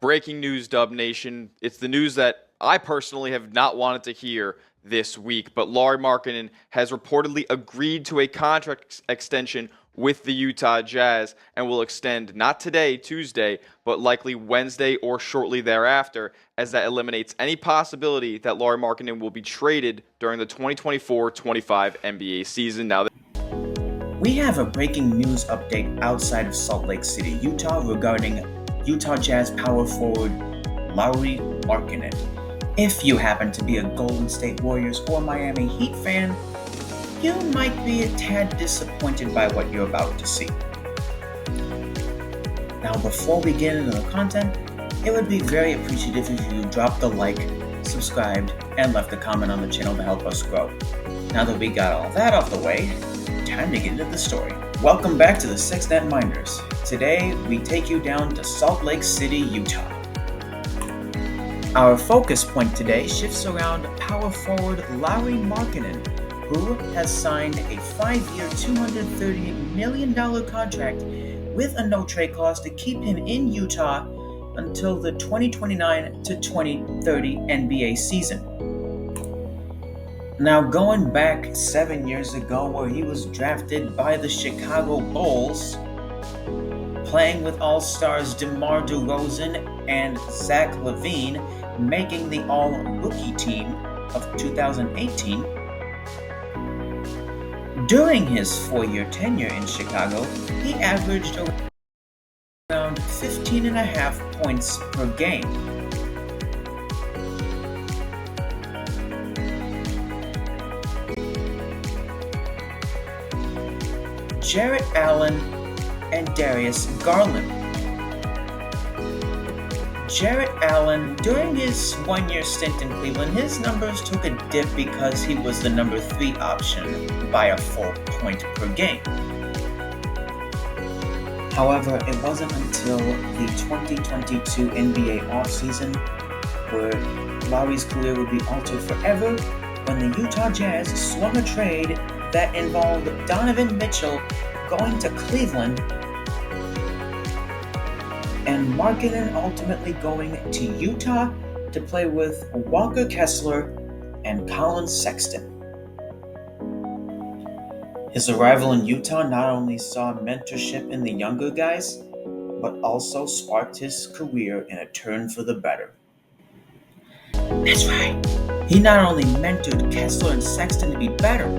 Breaking news, Dub Nation. It's the news that I personally have not wanted to hear this week, but Lauri Markkanen has reportedly agreed to a contract extension with the Utah Jazz and will extend not today, Tuesday, but likely Wednesday or shortly thereafter, as that eliminates any possibility that Lauri Markkanen will be traded during the 2024-25 NBA season. We have a breaking news update outside of Salt Lake City, Utah regarding Utah Jazz power forward Lauri Markkanen. If you happen to be a Golden State Warriors or Miami Heat fan, you might be a tad disappointed by what you're about to see. Now, before we get into the content, it would be very appreciative if you dropped a like, subscribed, and left a comment on the channel to help us grow. Now that we got all that off the way, time to get into the story. Welcome back to the 6net Minders. Today, we take you down to Salt Lake City, Utah. Our focus point today shifts around power forward Lauri Markkanen, who has signed a 5-year, $238 million contract with a no-trade clause to keep him in Utah until the 2029 to 2030 NBA season. Now, going back 7 years ago, where he was drafted by the Chicago Bulls, playing with All-Stars DeMar DeRozan and Zach LaVine, making the All-Rookie team of 2018. During his 4-year tenure in Chicago, he averaged around 15.5 points per game. Jarrett Allen and Darius Garland. Jarrett Allen, during his 1-year stint in Cleveland, his numbers took a dip because he was the number 3 option by a full point per game. However, it wasn't until the 2022 NBA offseason where Lauri's career would be altered forever when the Utah Jazz swung a trade that involved Donovan Mitchell going to Cleveland and Markkanen ultimately going to Utah to play with Walker Kessler and Colin Sexton. His arrival in Utah not only saw mentorship in the younger guys, but also sparked his career in a turn for the better. That's right. He not only mentored Kessler and Sexton to be better,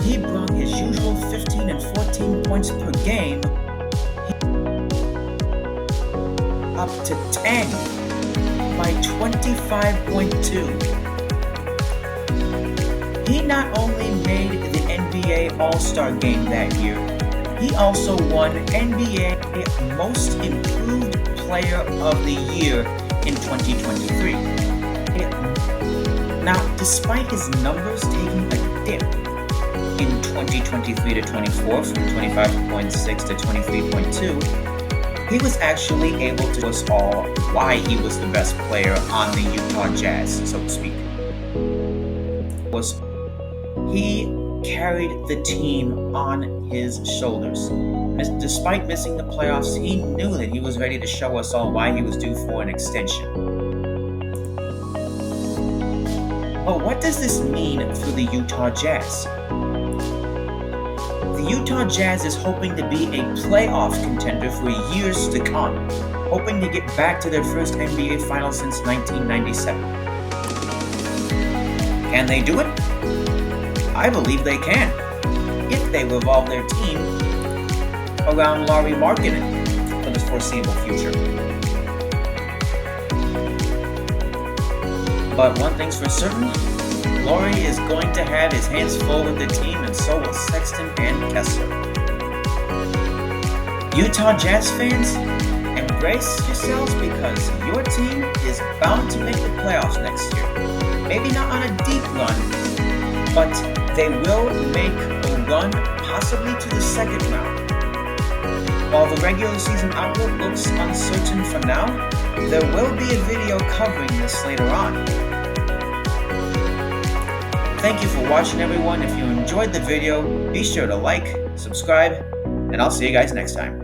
he brought his usual 15 and 14 points per game up to 10 by 25.2. He not only made the NBA All-Star Game that year, he also won NBA Most Improved Player of the Year in 2023. Now, despite his numbers taking a dip in 2023 to 24 from 25.6 to 23.2, he was actually able to tell us all why he was the best player on the Utah Jazz, so to speak. He carried the team on his shoulders. Despite missing the playoffs, he knew that he was ready to show us all why he was due for an extension. But what does this mean for the Utah Jazz? The Utah Jazz is hoping to be a playoff contender for years to come, hoping to get back to their first NBA Finals since 1997. Can they do it? I believe they can, if they revolve their team around Lauri Markkanen for the foreseeable future. But one thing's for certain, Lauri is going to have his hands full with the team, and so will Sexton and Kessler. Utah Jazz fans, embrace yourselves because your team is bound to make the playoffs next year. Maybe not on a deep run, but they will make a run possibly to the second round. While the regular season outlook looks uncertain for now, there will be a video covering this later on. Thank you for watching, everyone. If you enjoyed the video, be sure to like, subscribe, and I'll see you guys next time.